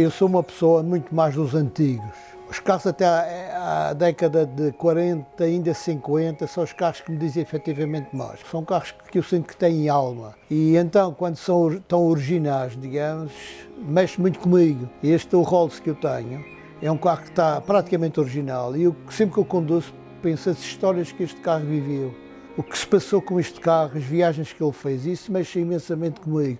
Eu sou uma pessoa muito mais dos antigos. Os carros até à década de 40, ainda 50, são os carros que me dizem efetivamente mais. São carros que eu sinto que têm alma. E então, quando são tão originais, digamos, mexe muito comigo. Este, o Rolls que eu tenho, é um carro que está praticamente original. E eu, sempre que eu conduzo, penso as histórias que este carro viveu. O que se passou com este carro, as viagens que ele fez, isso mexe imensamente comigo.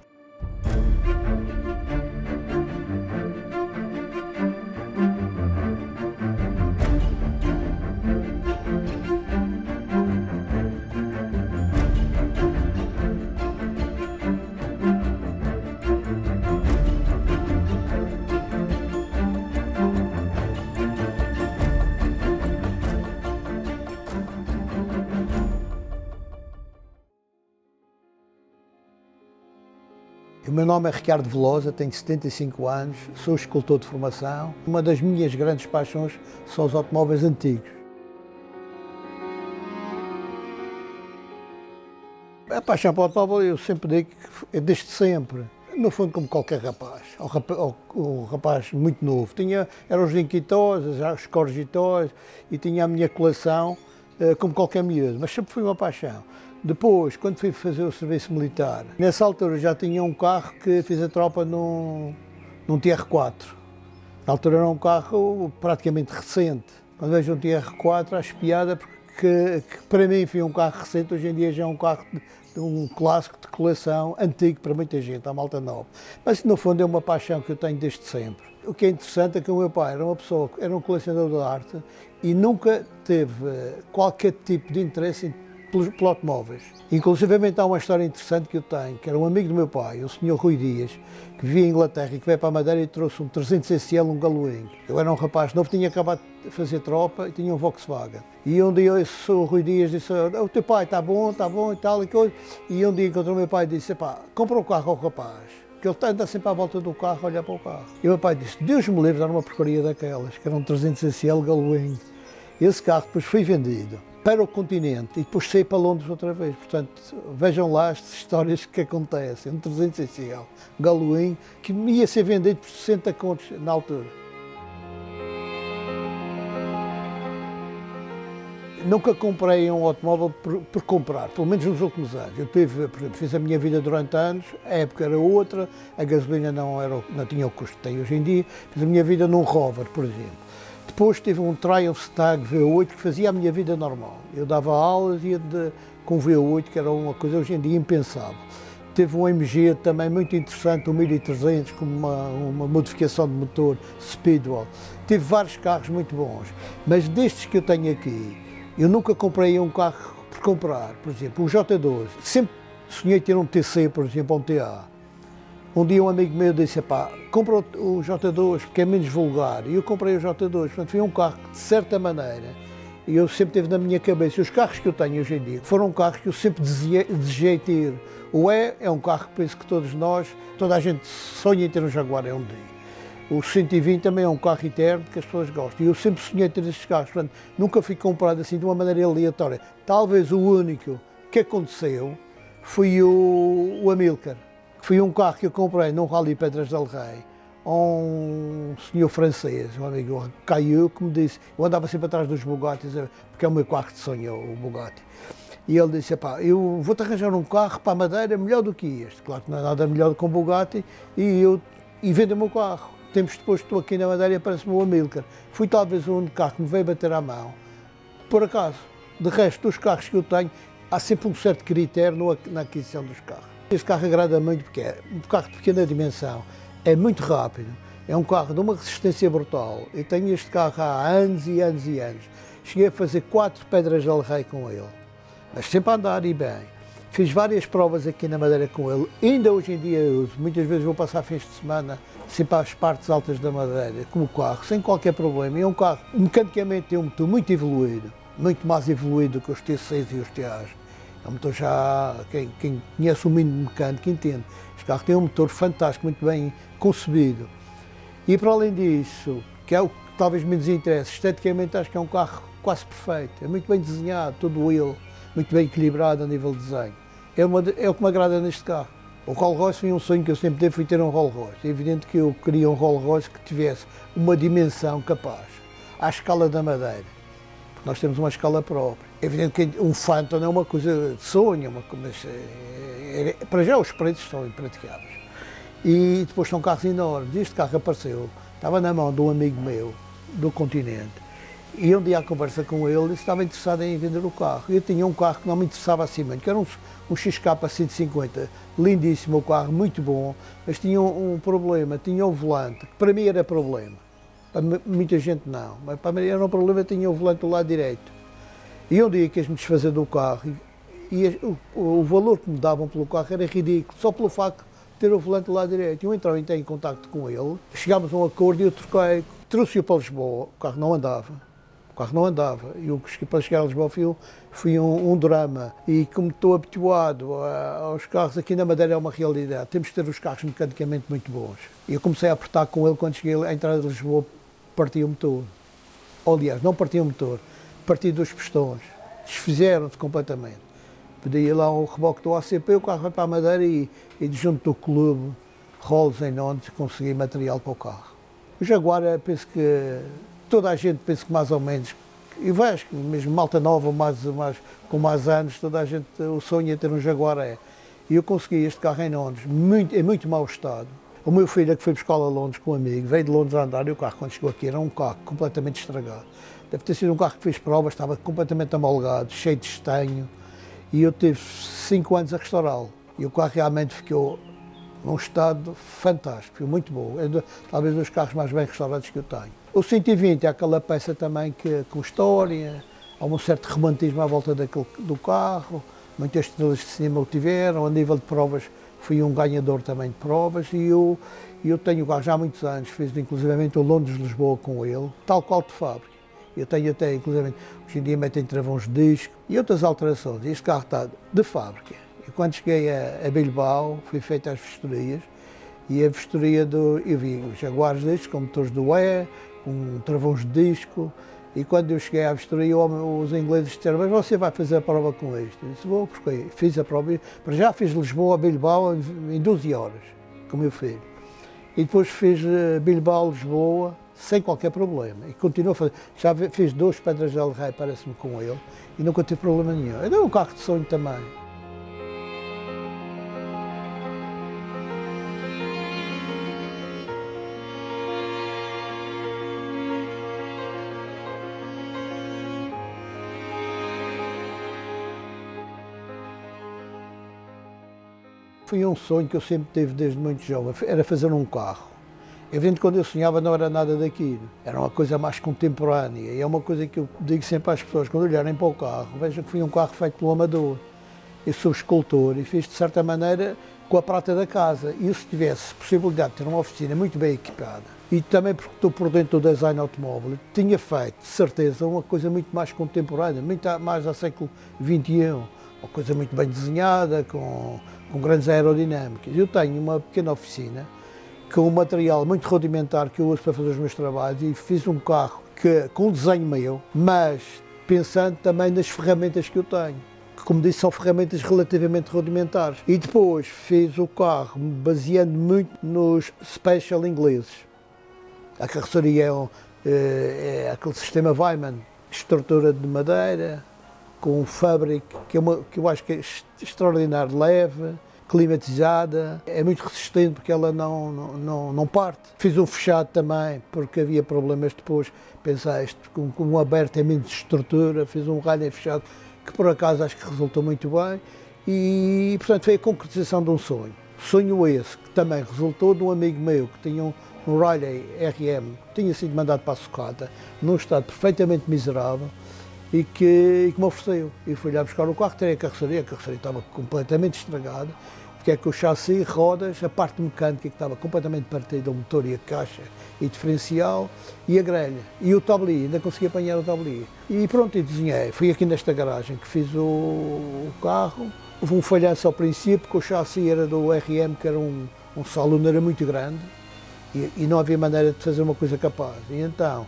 O meu nome é Ricardo Velosa, tenho 75 anos, sou escultor de formação. Uma das minhas grandes paixões são os automóveis antigos. A paixão para o automóvel, eu sempre digo que é desde sempre. No fundo, como qualquer rapaz, o rapaz muito novo. Eram os Inquitos, os Corgitos e tinha a minha coleção, como qualquer miúdo, mas sempre foi uma paixão. Depois, quando fui fazer o serviço militar, nessa altura já tinha um carro que fiz a tropa num TR4. Na altura era um carro praticamente recente. Quando vejo um TR4, acho piada porque para mim foi um carro recente, hoje em dia já é um carro um clássico de coleção, antigo para muita gente, a malta nova. Mas no fundo é uma paixão que eu tenho desde sempre. O que é interessante é que o meu pai era um colecionador de arte e nunca teve qualquer tipo de interesse pelos automóveis. Inclusivamente há uma história interessante que eu tenho, que era um amigo do meu pai, o Sr. Rui Dias, que vivia em Inglaterra e que veio para a Madeira e trouxe um 300 SL, um Galoing. Eu era um rapaz novo, tinha acabado de fazer tropa e tinha um Volkswagen. E um dia o Rui Dias disse, o teu pai está bom e tal e coisa. E um dia encontrou o meu pai e disse, pá, compra um carro ao rapaz, que ele anda sempre à volta do carro a olhar para o carro. E o meu pai disse, Deus me livre de dar uma porcaria daquelas, que era um 300 SL Galoing. Esse carro depois foi vendido para o continente e depois saí para Londres outra vez. Portanto, vejam lá as histórias que acontecem. Um 300 SL Galoing que ia ser vendido por 60 contos na altura. Nunca comprei um automóvel por comprar, pelo menos nos últimos anos. Eu fiz a minha vida durante anos, a época era outra, a gasolina não tinha o custo que tem hoje em dia. Fiz a minha vida num Rover, por exemplo. Depois tive um Triumph Stag V8 que fazia a minha vida normal. Eu dava aulas e ia com V8, que era uma coisa hoje em dia impensável. Teve um MG também muito interessante, um 1300, com uma modificação de motor Speedwell. Tive vários carros muito bons, mas destes que eu tenho aqui, eu nunca comprei um carro por comprar. Por exemplo, o J12. Sempre sonhei ter um TC, por exemplo, um TA. Um dia um amigo meu disse, pá, compra o J2 porque é menos vulgar. E eu comprei o J2, portanto foi um carro que, de certa maneira, eu sempre teve na minha cabeça. Os carros que eu tenho hoje em dia foram carros que eu sempre desejei ter. O é um carro que penso que toda a gente sonha em ter um Jaguar um dia. O 120 também é um carro eterno que as pessoas gostam. E eu sempre sonhei ter estes carros, portanto nunca fui comprado assim de uma maneira aleatória. Talvez o único que aconteceu foi o Amilcar. Foi um carro que eu comprei num Rally Pedras del Rei, a um senhor francês, um amigo Caillou, que me disse, eu andava sempre atrás dos Bugattis, porque é o meu carro de sonho, o Bugatti. E ele disse, pá, eu vou-te arranjar um carro para a Madeira melhor do que este. Claro que não é nada melhor do que um Bugatti, e vende o meu carro. Tempos depois estou aqui na Madeira e aparece-me o Amilcar. Fui talvez o único carro que me veio bater à mão, por acaso. De resto, dos carros que eu tenho, há sempre um certo critério na aquisição dos carros. Este carro agrada muito porque é um carro de pequena dimensão, é muito rápido, é um carro de uma resistência brutal. Eu tenho este carro há anos e anos e anos. Cheguei a fazer 4 Pedras del Rei com ele, mas sempre a andar e bem. Fiz várias provas aqui na Madeira com ele, ainda hoje em dia eu uso. Muitas vezes vou passar fins de semana sempre às partes altas da Madeira com o carro, sem qualquer problema. É um carro, mecanicamente, tem um motor muito evoluído, muito mais evoluído do que os T6 e os TAs. É um motor já, quem conhece o mínimo mecânico entende. Este carro tem um motor fantástico, muito bem concebido. E para além disso, que é o que talvez me desinteresse, esteticamente acho que é um carro quase perfeito. É muito bem desenhado, todo ele, muito bem equilibrado a nível de desenho. É o que me agrada neste carro. O Rolls Royce foi um sonho que eu sempre tive, foi ter um Rolls Royce. É evidente que eu queria um Rolls Royce que tivesse uma dimensão capaz, à escala da Madeira, porque nós temos uma escala própria. É evidente que um Phantom não é uma coisa de sonho, mas para já os preços são impraticáveis. E depois são carros enormes. Este carro apareceu, estava na mão de um amigo meu do continente, e um dia à conversa com ele, estava interessado em vender o carro. Eu tinha um carro que não me interessava assim muito, que era um XK 150, lindíssimo o carro, muito bom, mas tinha um problema, tinha o volante, que para mim era problema, para muita gente não, mas para mim era um problema, tinha o volante do lado direito. E um dia quis-me desfazer do carro, e o valor que me davam pelo carro era ridículo, só pelo facto de ter o volante do lado direito. Eu entrei em contacto com ele, chegámos a um acordo e eu troquei, trouxe-o para Lisboa, o carro não andava. O carro não andava, e para chegar a Lisboa foi um drama. E como estou habituado aos carros, aqui na Madeira é uma realidade, temos que ter os carros mecanicamente muito bons. E eu comecei a apertar com ele quando cheguei à entrada de Lisboa, parti o motor. Aliás, não parti o motor, parti dos pistões, desfizeram-se completamente. Pedi lá um reboque do ACP, o carro vai para a Madeira e junto do clube Rolls em Londres consegui material para o carro. O Jaguar, penso que toda a gente pensa que mais ou menos, e vejo que mesmo malta nova, com mais anos, toda a gente, o sonho é ter um Jaguar E eu consegui este carro em Londres, em muito mau estado. O meu filho, que foi buscar a Londres com um amigo, veio de Londres a andar e o carro, quando chegou aqui, era um carro completamente estragado. Deve ter sido um carro que fez provas, estava completamente amolgado, cheio de estanho, e eu tive 5 anos a restaurá-lo. E o carro realmente ficou num estado fantástico, muito bom. É talvez dos carros mais bem restaurados que eu tenho. O 120 é aquela peça também com história, há um certo romantismo à volta do carro, muitas estrelas de cinema o tiveram, a nível de provas fui um ganhador também de provas e eu tenho o carro já há muitos anos, fiz inclusivamente o Londres-Lisboa com ele, tal qual de fábrica. Eu tenho até, inclusivamente, hoje em dia metem travões de disco e outras alterações. Este carro está de fábrica. E quando cheguei a Bilbao, fui feita as vistorias e a vistoria eu vi os Jaguares destes com motores do E, com travões de disco, e quando eu cheguei à vistoria, os ingleses disseram, mas você vai fazer a prova com isto? Eu disse, vou, porque fiz a prova, para já fiz Lisboa a Bilbao em 12 horas, com o meu filho. E depois fiz Bilbao-Lisboa sem qualquer problema, e continuo a fazer. Já fiz 2 Pedras del Rei, parece-me, com ele, e nunca tive problema nenhum. É um carro de sonho também. Foi um sonho que eu sempre tive desde muito jovem, era fazer um carro. É evidente que quando eu sonhava não era nada daquilo, era uma coisa mais contemporânea, e é uma coisa que eu digo sempre às pessoas, quando olharem para o carro, vejam que foi um carro feito pelo amador. Eu sou escultor e fiz de certa maneira com a prata da casa, e se tivesse possibilidade de ter uma oficina muito bem equipada, e também porque estou por dentro do design automóvel, tinha feito, de certeza, uma coisa muito mais contemporânea, muito mais ao século XXI, uma coisa muito bem desenhada, com grandes aerodinâmicas. Eu tenho uma pequena oficina com um material muito rudimentar que eu uso para fazer os meus trabalhos e fiz um carro com um desenho meu, mas pensando também nas ferramentas que eu tenho, que, como disse, são ferramentas relativamente rudimentares. E depois fiz o carro baseando muito nos special ingleses. A carroceria é aquele sistema Weiman, estrutura de madeira, com um Fabric que eu acho que é extraordinário, leve, climatizada, é muito resistente porque ela não parte. Fiz um fechado também porque havia problemas depois, pensei, com um aberto é menos estrutura, fiz um raio fechado que por acaso acho que resultou muito bem e portanto foi a concretização de um sonho. Sonho esse que também resultou de um amigo meu que tinha um Riley RM, que tinha sido mandado para a sucata, num estado perfeitamente miserável, e que me ofereceu. E fui lá buscar o carro, tirei a carroceria estava completamente estragada, porque é que o chassi, rodas, a parte mecânica que estava completamente partida, o motor e a caixa e diferencial, e a grelha. E o tablier, ainda consegui apanhar o tablier. E pronto, e desenhei. Fui aqui nesta garagem que fiz o carro. Houve um falhanço ao princípio, porque o chassi era do RM, que era um saloon, era muito grande, e não havia maneira de fazer uma coisa capaz. E então,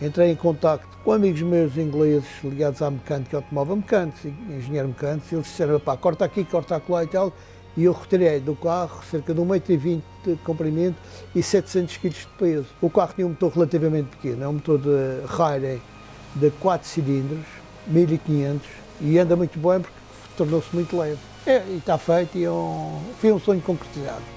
entrei em contacto com amigos meus ingleses ligados à mecânica automóvel, mecânicos, engenheiro mecânico, e eles disseram, pá, corta aqui, corta acolá e tal, e eu retirei do carro cerca de 1,20 m de comprimento e 700 kg de peso. O carro tinha um motor relativamente pequeno, é um motor de Haier de 4 cilindros, 1500, e anda muito bem porque tornou-se muito leve. E está feito e foi um sonho concretizado.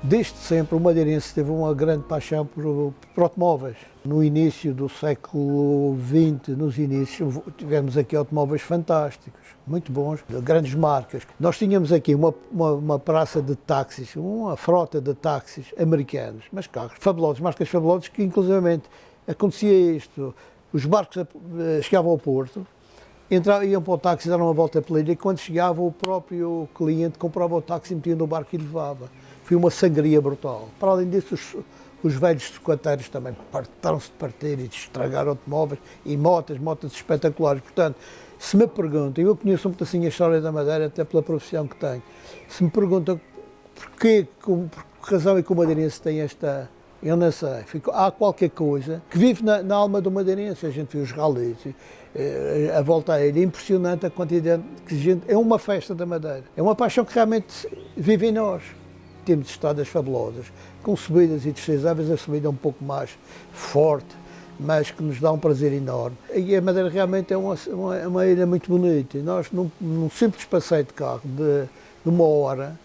Desde sempre o madeirense teve uma grande paixão por automóveis. No início do século XX, nos inícios, tivemos aqui automóveis fantásticos, muito bons, de grandes marcas. Nós tínhamos aqui uma praça de táxis, uma frota de táxis americanos, mas carros fabulosos, marcas fabulosas, que inclusivamente acontecia isto. Os barcos chegavam ao porto, iam para o táxi, davam uma volta pela ilha, e quando chegava o próprio cliente comprava o táxi, metia no barco e levava. Foi uma sangria brutal. Para além disso, os velhos trocadeiros também fartaram-se de partir e de estragar automóveis e motas espetaculares. Portanto, se me perguntam, eu conheço um pedacinho a história da Madeira, até pela profissão que tenho, se me perguntam por que razão é que o madeirense tem esta... Eu não sei, há qualquer coisa que vive na alma do madeirense. A gente vê os ralis, a volta a ele, é impressionante a quantidade de gente. É uma festa da Madeira, é uma paixão que realmente vive em nós. Temos estradas fabulosas, com subidas e descidas, às vezes a subida é um pouco mais forte, mas que nos dá um prazer enorme. E a Madeira realmente é uma ilha muito bonita. E nós, num simples passeio de carro de uma hora,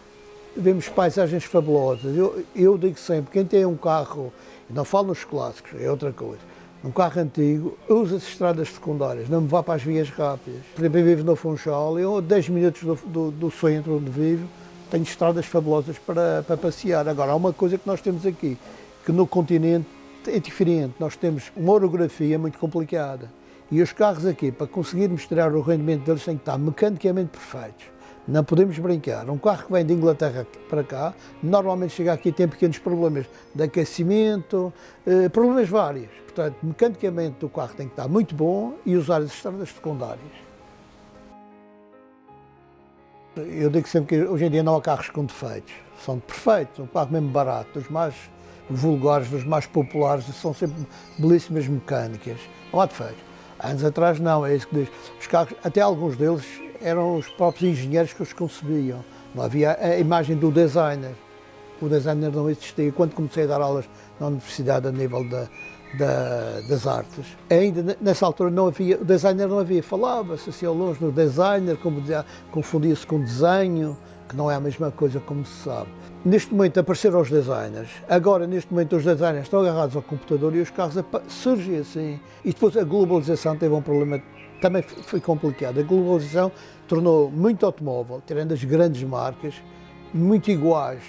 vemos paisagens fabulosas. Eu digo sempre, quem tem um carro, não falo nos clássicos, é outra coisa, um carro antigo, usa as estradas secundárias, não me vá para as vias rápidas. Por exemplo, eu vivo no Funchal, eu a 10 minutos do centro onde vivo, tenho estradas fabulosas para passear. Agora, há uma coisa que nós temos aqui, que no continente é diferente. Nós temos uma orografia muito complicada. E os carros aqui, para conseguirmos tirar o rendimento deles, têm que estar mecanicamente perfeitos. Não podemos brincar. Um carro que vem de Inglaterra para cá, normalmente chega aqui e tem pequenos problemas de aquecimento, problemas vários. Portanto, mecanicamente o carro tem que estar muito bom e usar as estradas secundárias. Eu digo sempre que hoje em dia não há carros com defeitos, são perfeitos, um carro mesmo barato, dos mais vulgares, dos mais populares, são sempre belíssimas mecânicas, não há defeitos. Anos atrás não, é isso que diz. Os carros, até alguns deles eram os próprios engenheiros que os concebiam, não havia a imagem do designer. O designer não existia. Quando comecei a dar aulas na universidade a nível das artes, ainda nessa altura não havia, o designer não havia, falava-se assim ao longe no designer, confundia-se com desenho, que não é a mesma coisa como se sabe. Neste momento apareceram os designers, agora neste momento os designers estão agarrados ao computador e os carros surgem assim. E depois a globalização teve um problema, também foi complicado. A globalização tornou muito automóvel, tirando as grandes marcas, muito iguais.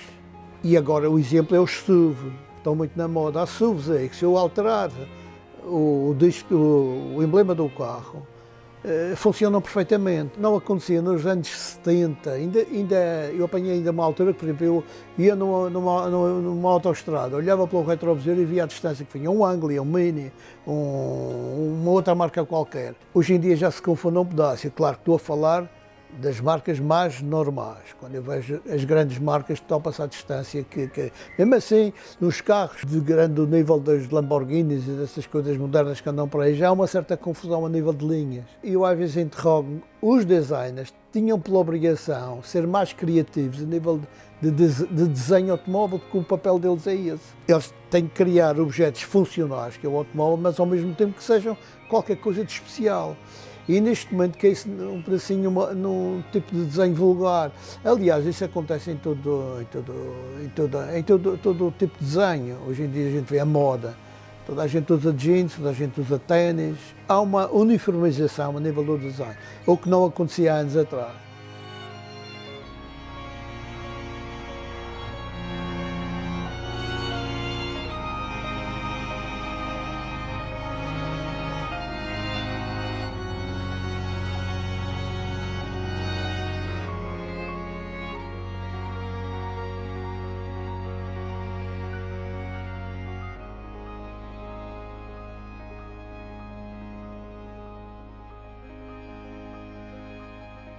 E agora o exemplo é os SUV. Estão muito na moda. Há SUVs aí que, se eu alterar o emblema do carro, funcionam perfeitamente. Não acontecia nos anos 70, eu apanhei ainda uma altura que, por exemplo, eu ia numa autoestrada, olhava pelo retrovisor e via a distância que vinha um Anglia, um Mini, uma outra marca qualquer. Hoje em dia já se confunde um pedaço. É claro que estou a falar das marcas mais normais, quando eu vejo as grandes marcas que estão a passar a distância, mesmo assim, nos carros de grande nível das Lamborghinis e dessas coisas modernas que andam por aí, já há uma certa confusão a nível de linhas. E eu às vezes interrogo, os designers tinham pela obrigação ser mais criativos a nível de desenho automóvel, porque o papel deles é esse. Eles têm que criar objetos funcionais, que é o automóvel, mas ao mesmo tempo que sejam qualquer coisa de especial. E neste momento que é isso um pedacinho num tipo de desenho vulgar. Aliás, isso acontece em todo tipo de desenho. Hoje em dia a gente vê a moda. Toda a gente usa jeans, toda a gente usa ténis. Há uma uniformização a nível do design, o que não acontecia há anos atrás.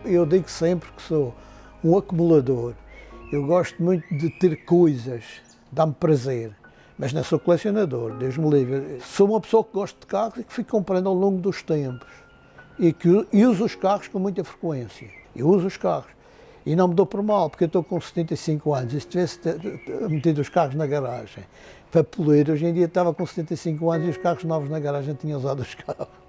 Eu digo sempre que sou um acumulador. Eu gosto muito de ter coisas, dá-me prazer, mas não sou colecionador, Deus me livre. Sou uma pessoa que gosta de carros e que fui comprando ao longo dos tempos e que uso os carros com muita frequência. Eu uso os carros e não me dou por mal, porque eu estou com 75 anos e se tivesse metido os carros na garagem para polir, hoje em dia estava com 75 anos e os carros novos na garagem tinham usado os carros.